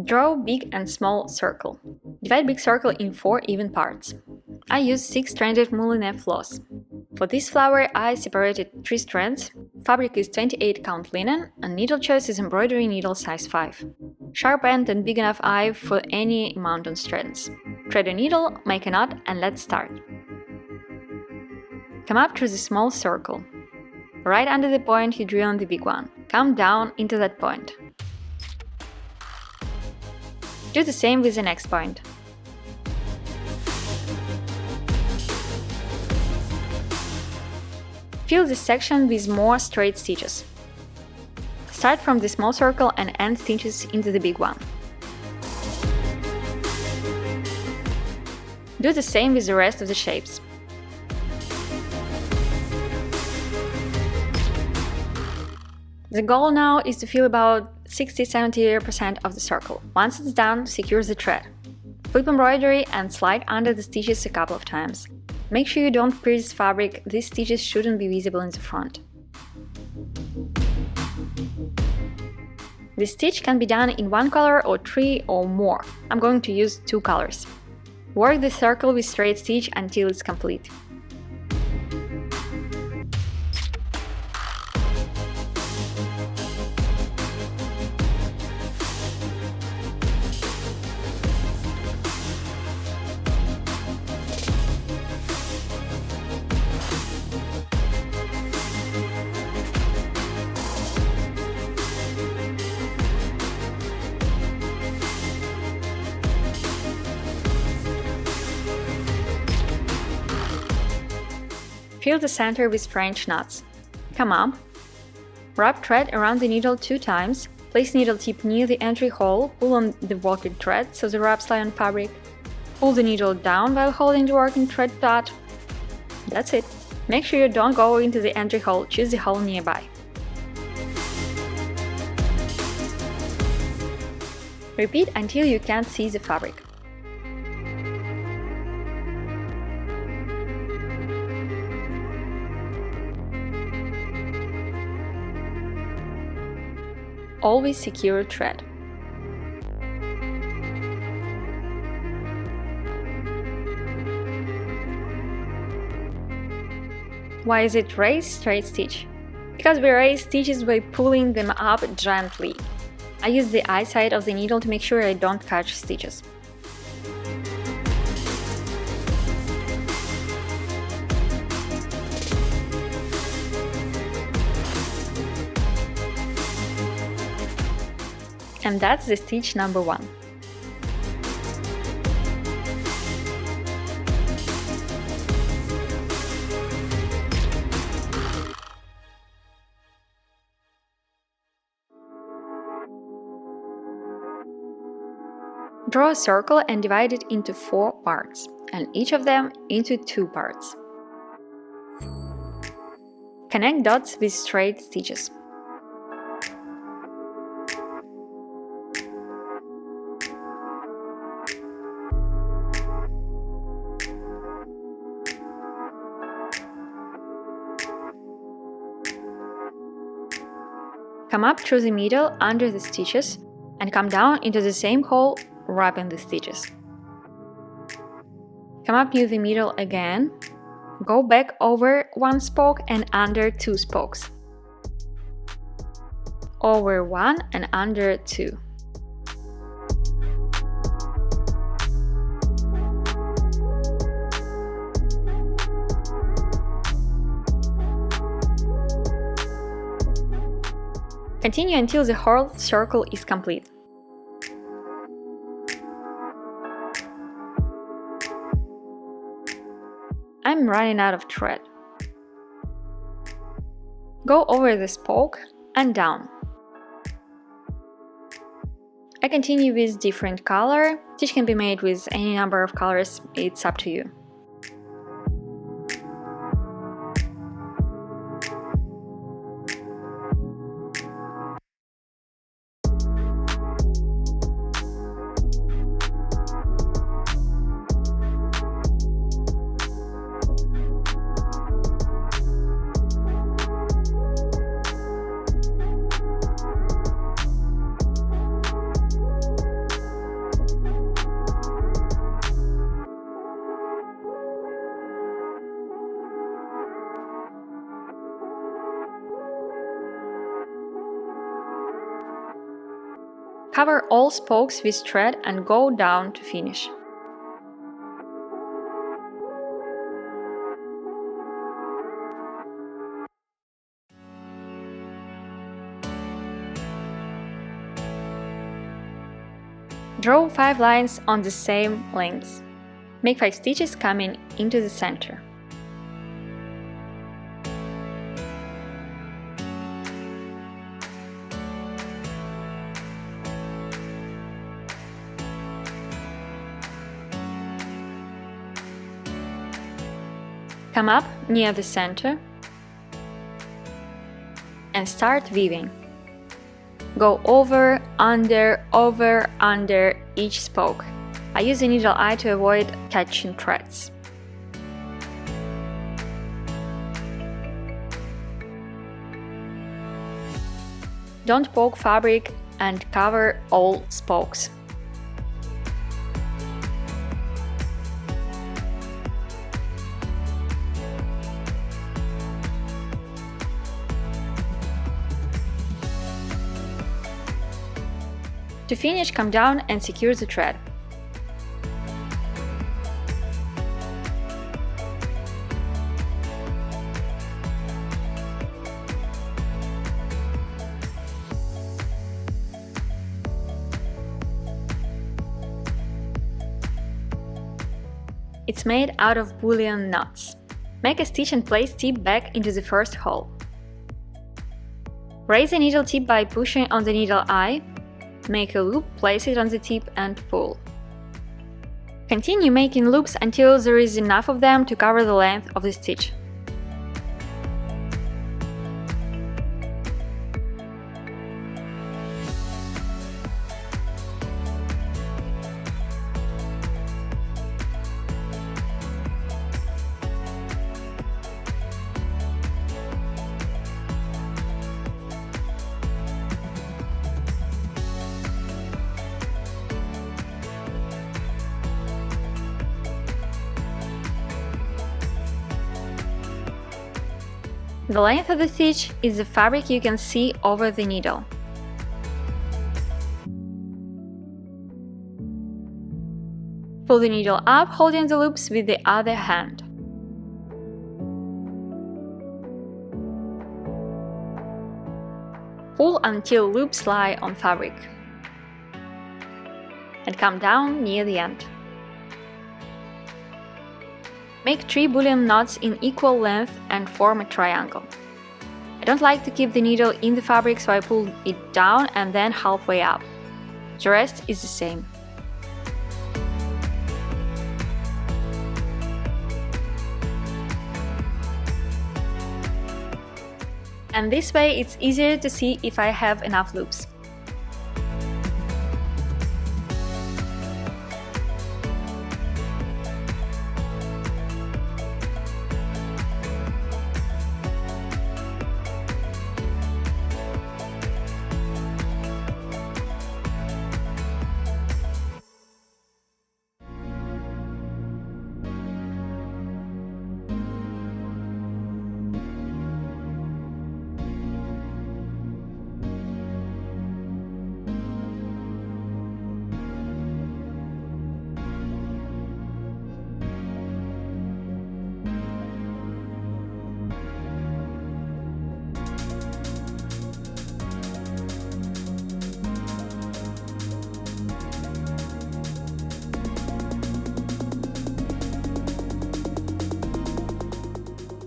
Draw big and small circle. Divide big circle in 4 even parts. I used 6-stranded moulinet floss. For this flower, I separated 3 strands. Fabric is 28 count linen, and needle choice is embroidery needle size 5. Sharp end and big enough eye for any amount on strands. Thread a needle, make a knot, and let's start. Come up through the small circle. Right under the point you drew on the big one. Come down into that point. Do the same with the next point. Fill this section with more straight stitches. Start from the small circle and end stitches into the big one. Do the same with the rest of the shapes. The goal now is to fill about 60–70% of the circle. Once it's done, secure the thread. Flip embroidery and slide under the stitches a couple of times. Make sure you don't pierce fabric, these stitches shouldn't be visible in the front. The stitch can be done in 1 color or 3 or more. I'm going to use 2 colors. Work the circle with straight stitch until it's complete. Fill the center with French knots. Come up. Wrap thread around the needle 2 times. Place needle tip near the entry hole, pull on the working thread so the wraps lie on fabric. Pull the needle down while holding the working thread taut. That's it. Make sure you don't go into the entry hole, choose the hole nearby. Repeat until you can't see the fabric. Always secure thread. Why is it raise straight stitch? Because we raise stitches by pulling them up gently. I use the eye side of the needle to make sure I don't catch stitches. And that's the stitch number 1. Draw a circle and divide it into 4 parts, and each of them into 2 parts. Connect dots with straight stitches. Come up through the middle under the stitches and come down into the same hole, wrapping the stitches. Come up near the middle again, go back over 1 spoke and under 2 spokes. Over 1 and under 2. Continue until the whole circle is complete. I'm running out of thread. Go over the spoke and down. I continue with different color. Stitch can be made with any number of colors, it's up to you. Cover all spokes with thread and go down to finish. Draw 5 lines on the same length. Make 5 stitches coming into the center. Come up near the center and start weaving. Go over, under each spoke. I use the needle eye to avoid catching threads. Don't poke fabric and cover all spokes. To finish, come down and secure the thread. It's made out of bullion knots. Make a stitch and place tip back into the first hole. Raise the needle tip by pushing on the needle eye. Make a loop, place it on the tip and pull. Continue making loops until there is enough of them to cover the length of the stitch. The length of the stitch is the fabric you can see over the needle. Pull the needle up, holding the loops with the other hand. Pull until loops lie on fabric. And come down near the end. Make 3 bullion knots in equal length and form a triangle. I don't like to keep the needle in the fabric, so I pull it down and then halfway up. The rest is the same. And this way it's easier to see if I have enough loops.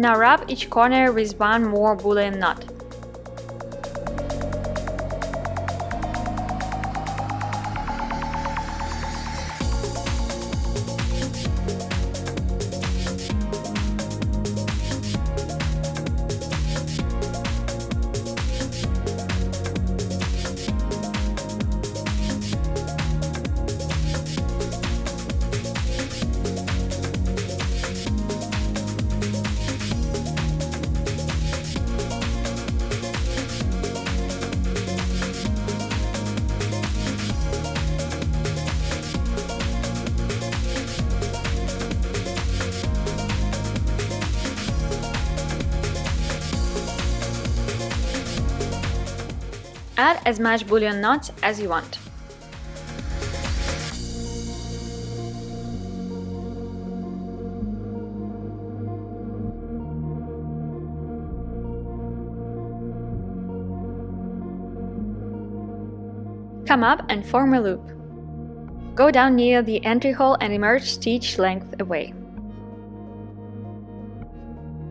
Now wrap each corner with one more bullion knot. Add as much bullion knots as you want. Come up and form a loop. Go down near the entry hole and emerge stitch length away.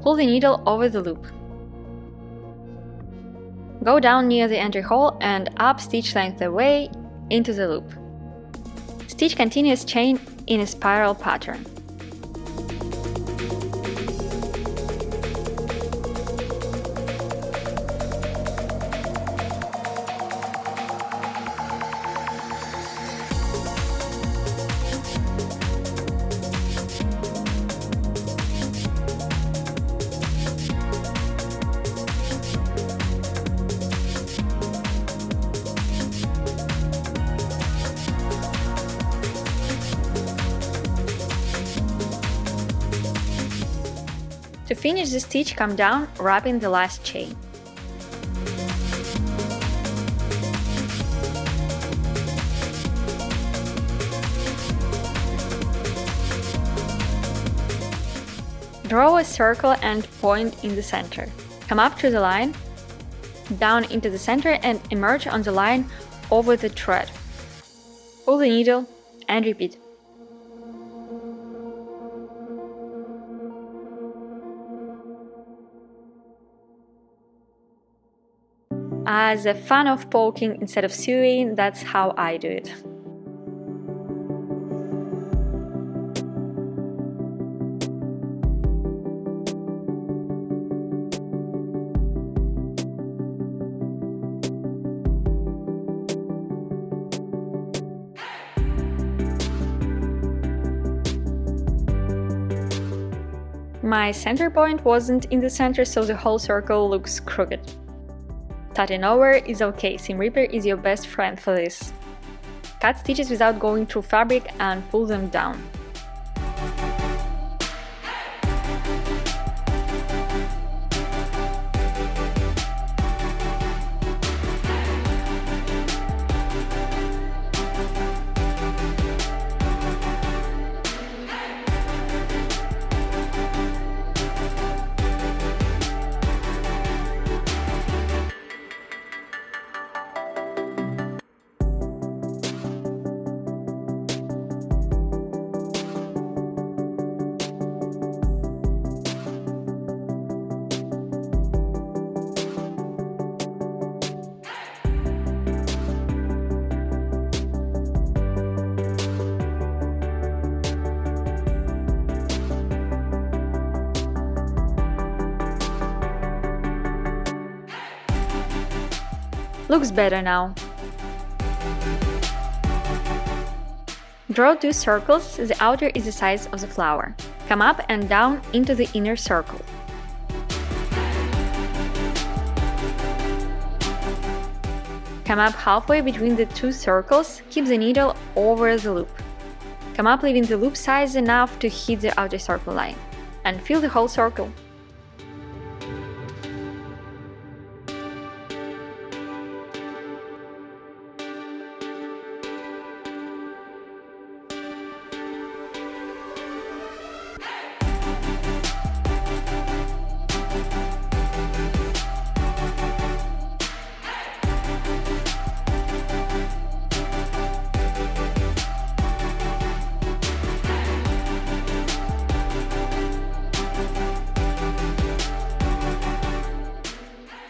Pull the needle over the loop. Go down near the entry hole and up stitch length away into the loop. Stitch continuous chain in a spiral pattern. To finish the stitch, come down, wrapping the last chain. Draw a circle and point in the center. Come up to the line, down into the center and emerge on the line over the thread. Pull the needle and repeat. As a fan of poking instead of sewing, that's how I do it. My center point wasn't in the center, so the whole circle looks crooked. Starting over is okay, Seam Ripper is your best friend for this. Cut stitches without going through fabric and pull them down. Looks better now. Draw 2 circles, the outer is the size of the flower. Come up and down into the inner circle. Come up halfway between the 2 circles, keep the needle over the loop. Come up leaving the loop size enough to hit the outer circle line, and fill the whole circle.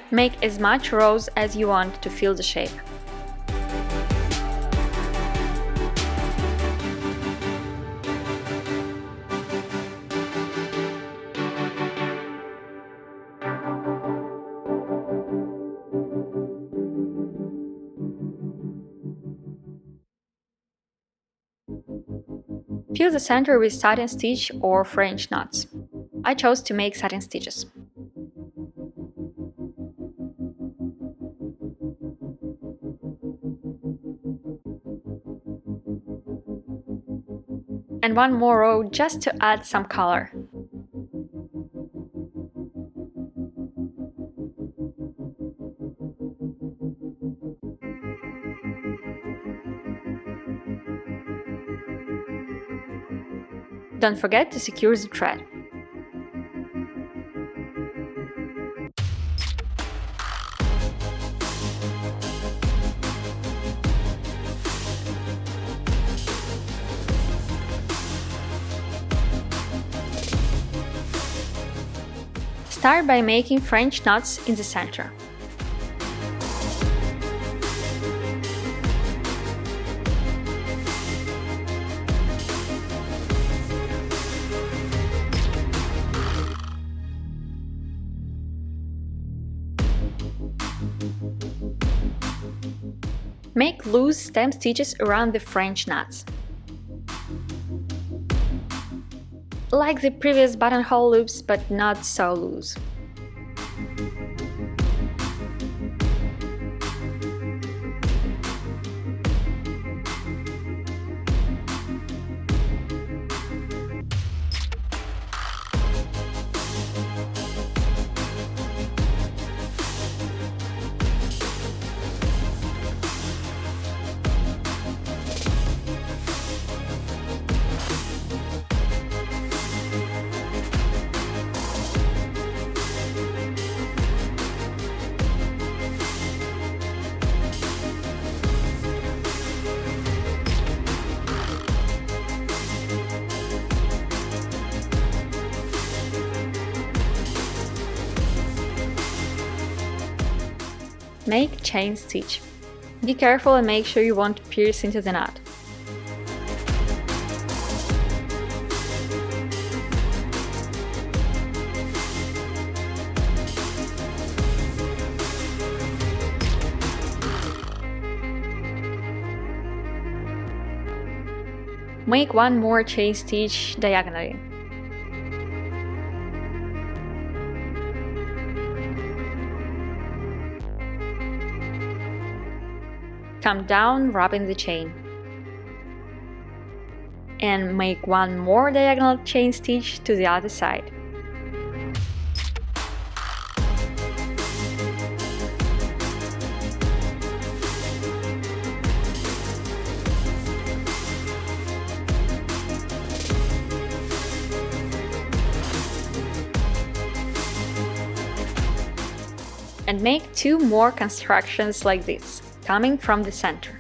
Make as much rows as you want to fill the shape. Fill the center with satin stitch or French knots. I chose to make satin stitches. And one more row just to add some color. Don't forget to secure the thread. Start by making French knots in the center. Make loose stem stitches around the French knots. Like the previous buttonhole loops, but not so loose. Make chain stitch. Be careful and make sure you won't pierce into the knot. Make one more chain stitch diagonally. Come down, wrapping the chain. And make one more diagonal chain stitch to the other side. And make 2 more constructions like this, coming from the center.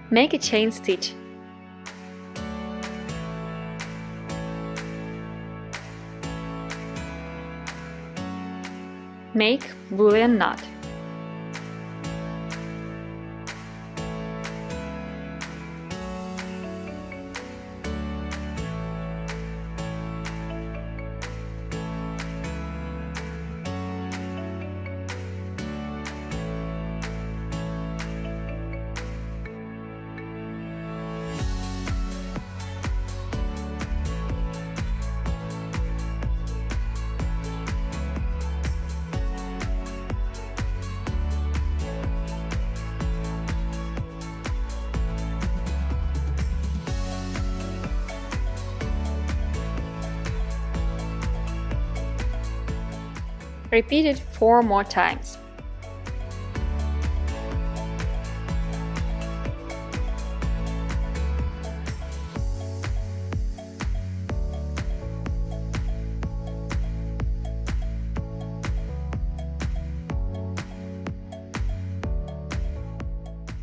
Make a chain stitch. Make Bullion knot. Repeat it 4 more times.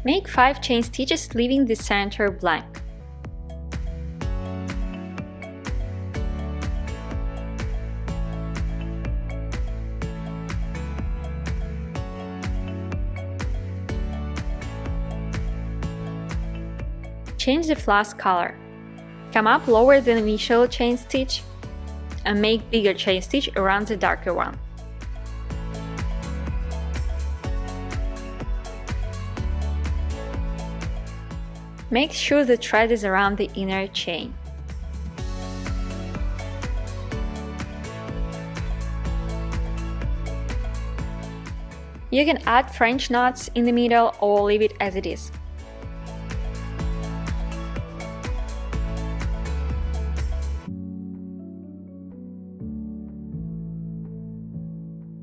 Make 5 chain stitches, leaving the center blank. Change the floss color. Come up lower than initial chain stitch and make bigger chain stitch around the darker one. Make sure the thread is around the inner chain. You can add French knots in the middle or leave it as it is.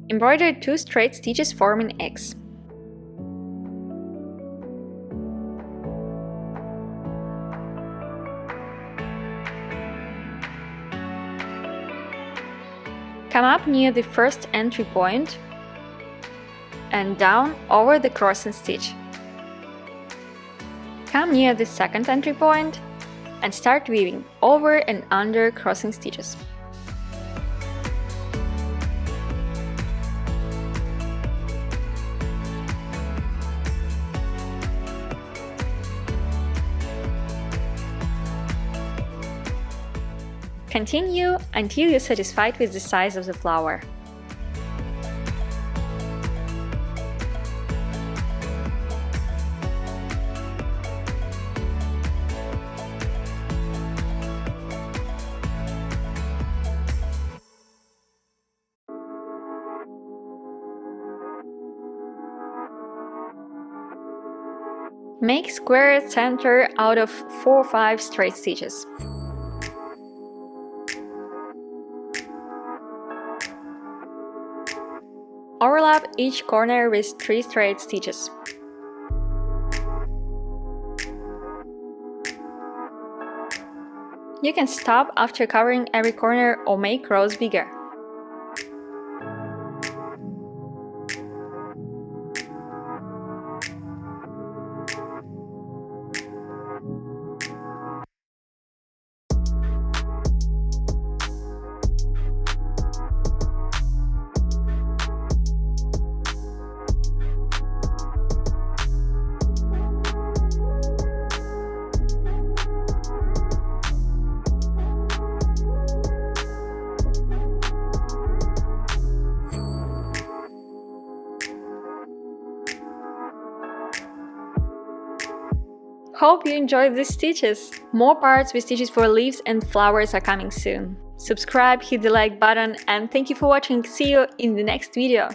Embroider 2 straight stitches forming X. Come up near the first entry point and down over the crossing stitch. Come near the second entry point and start weaving over and under crossing stitches. Continue until you're satisfied with the size of the flower. Make square center out of 4 or 5 straight stitches. Overlap each corner with 3 straight stitches. You can stop after covering every corner or make rows bigger. Hope you enjoyed these stitches! More parts with stitches for leaves and flowers are coming soon. Subscribe, hit the like button, and thank you for watching. See you in the next video!